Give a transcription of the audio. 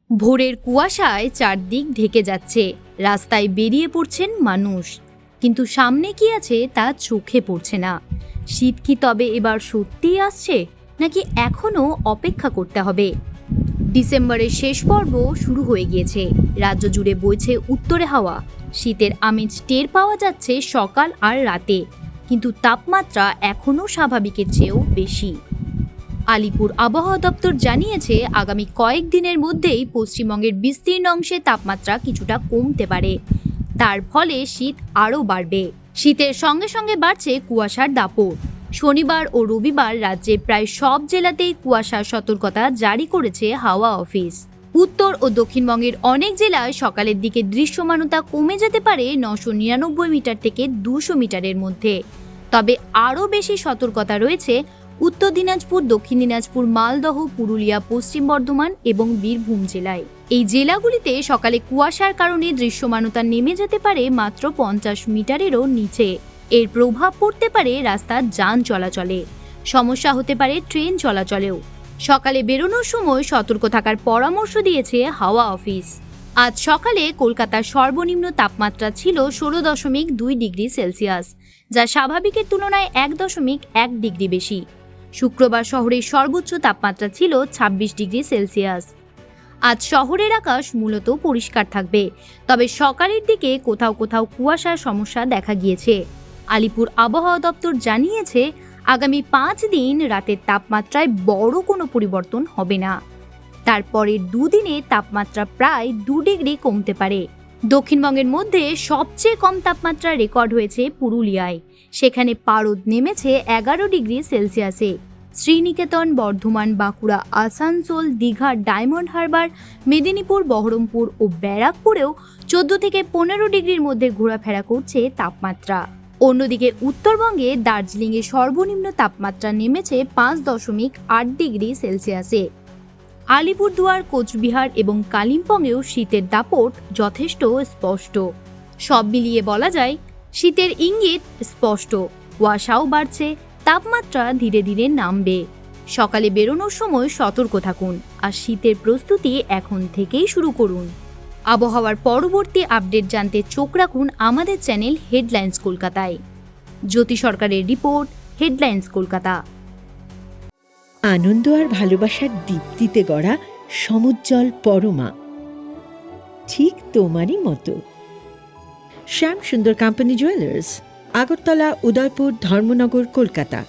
ভোরের কুয়াশায় চারদিক ঢেকে যাচ্ছে, রাস্তায় বেরিয়ে পড়ছেন মানুষ, কিন্তু সামনে কি আছে তা চোখে পড়ছে না। শীত কি তবে এবার সত্যিই আসছে, নাকি এখনো অপেক্ষা করতে হবে? ডিসেম্বরের শেষ পর্ব শুরু হয়ে গিয়েছে, রাজ্য জুড়ে বইছে উত্তরে হাওয়া। শীতের আমেজ টের পাওয়া যাচ্ছে সকাল আর রাতে, কিন্তু তাপমাত্রা এখনও স্বাভাবিকের চেয়েও বেশি। আলিপুর আবহাওয়া দপ্তর জানিয়েছে, আগামী কয়েকদিনের মধ্যেই পশ্চিমবঙ্গের বিস্তীর্ণ অংশে তাপমাত্রা কিছুটা কমতে পারে। তার ফলে শীত আরও বাড়বে। শীতের সঙ্গে সঙ্গে বাড়ছে কুয়াশার দাপট। শনিবার ও রবিবার রাজ্যের প্রায় সব জেলাতেই কুয়াশার সতর্কতা জারি করেছে হাওয়া অফিস। উত্তর ও দক্ষিণবঙ্গের অনেক জেলায় সকালের দিকে দৃশ্যমানতা কমে যেতে পারে 999 মিটার থেকে 200 মিটারের মধ্যে। তবে আরও বেশি সতর্কতা রয়েছে উত্তর দিনাজপুর, দক্ষিণ দিনাজপুর, মালদহ, পুরুলিয়া, পশ্চিম বর্ধমান এবং বীরভূম জেলায়। এই জেলাগুলিতে সকালে কুয়াশার কারণে দৃশ্যমানতা নেমে যেতে পারে মাত্র 50 মিটারেরও নিচে। এর প্রভাব পড়তে পারে রাস্তার যান চলাচলে, সমস্যা হতে পারে ট্রেন চলাচলেও। সকালে বেরোনোর সময় সতর্ক থাকার পরামর্শ দিয়েছে হাওয়া অফিস। আজ সকালে কলকাতার সর্বনিম্ন তাপমাত্রা ছিল 16.2 ডিগ্রি সেলসিয়াস, যা স্বাভাবিকের তুলনায় 1.1 ডিগ্রি বেশি। শুক্রবার শহরের সর্বোচ্চ তাপমাত্রা ছিল 26 ডিগ্রি সেলসিয়াস। আজ শহরের আকাশ মূলত পরিষ্কার থাকবে, তবে সকালের দিকে কোথাও কোথাও কুয়াশার সমস্যা দেখা গিয়েছে। আলিপুর আবহাওয়া দপ্তর জানিয়েছে, আগামী 5 দিন রাতের তাপমাত্রায় বড় কোনো পরিবর্তন হবে না। তারপরের দুদিনে তাপমাত্রা প্রায় 2 ডিগ্রি কমতে পারে। দক্ষিণবঙ্গের মধ্যে সবচেয়ে কম তাপমাত্রা রেকর্ড হয়েছে পুরুলিয়ায়। সেখানে পারদ নেমেছে 11 ডিগ্রি সেলসিয়াসে। শ্রীনিকেতন, বর্ধমান, বাঁকুড়া, আসানসোল, দীঘা, ডায়মন্ড হারবার, মেদিনীপুর, বহরমপুর ও ব্যারাকপুরেও 14 থেকে 15 ডিগ্রির মধ্যে ঘোরাফেরা করছে তাপমাত্রা। অন্যদিকে উত্তরবঙ্গে দার্জিলিংয়ে সর্বনিম্ন তাপমাত্রা নেমেছে 5.8 ডিগ্রি সেলসিয়াসে। আলিপুরদুয়ার, কোচবিহার এবং কালিম্পংয়েও শীতের দাপট যথেষ্ট স্পষ্ট। সব মিলিয়ে বলা যায়, শীতের ইঙ্গিত স্পষ্ট। কুয়াশাও বাড়ছে, তাপমাত্রা ধীরে ধীরে নামবে। সকালে বেরোনোর সময় সতর্ক থাকুন, আর শীতের প্রস্তুতি এখন থেকেই শুরু করুন। আবহাওয়ার পরবর্তী আপডেট জানতে চোখ রাখুন আমাদের চ্যানেল হেডলাইন্স কলকাতায়। জ্যোতি সরকারের রিপোর্ট, হেডলাইন্স কলকাতা। আনন্দ আর ভালোবাসার দীপ্তিতে গড়া সমুজ্জ্বল পরমা, ঠিক তোমারই মতো। শ্যাম সুন্দর কোম্পানি জুয়েলার্স, আগরতলা, উদয়পুর, ধর্মনগর, কলকাতা।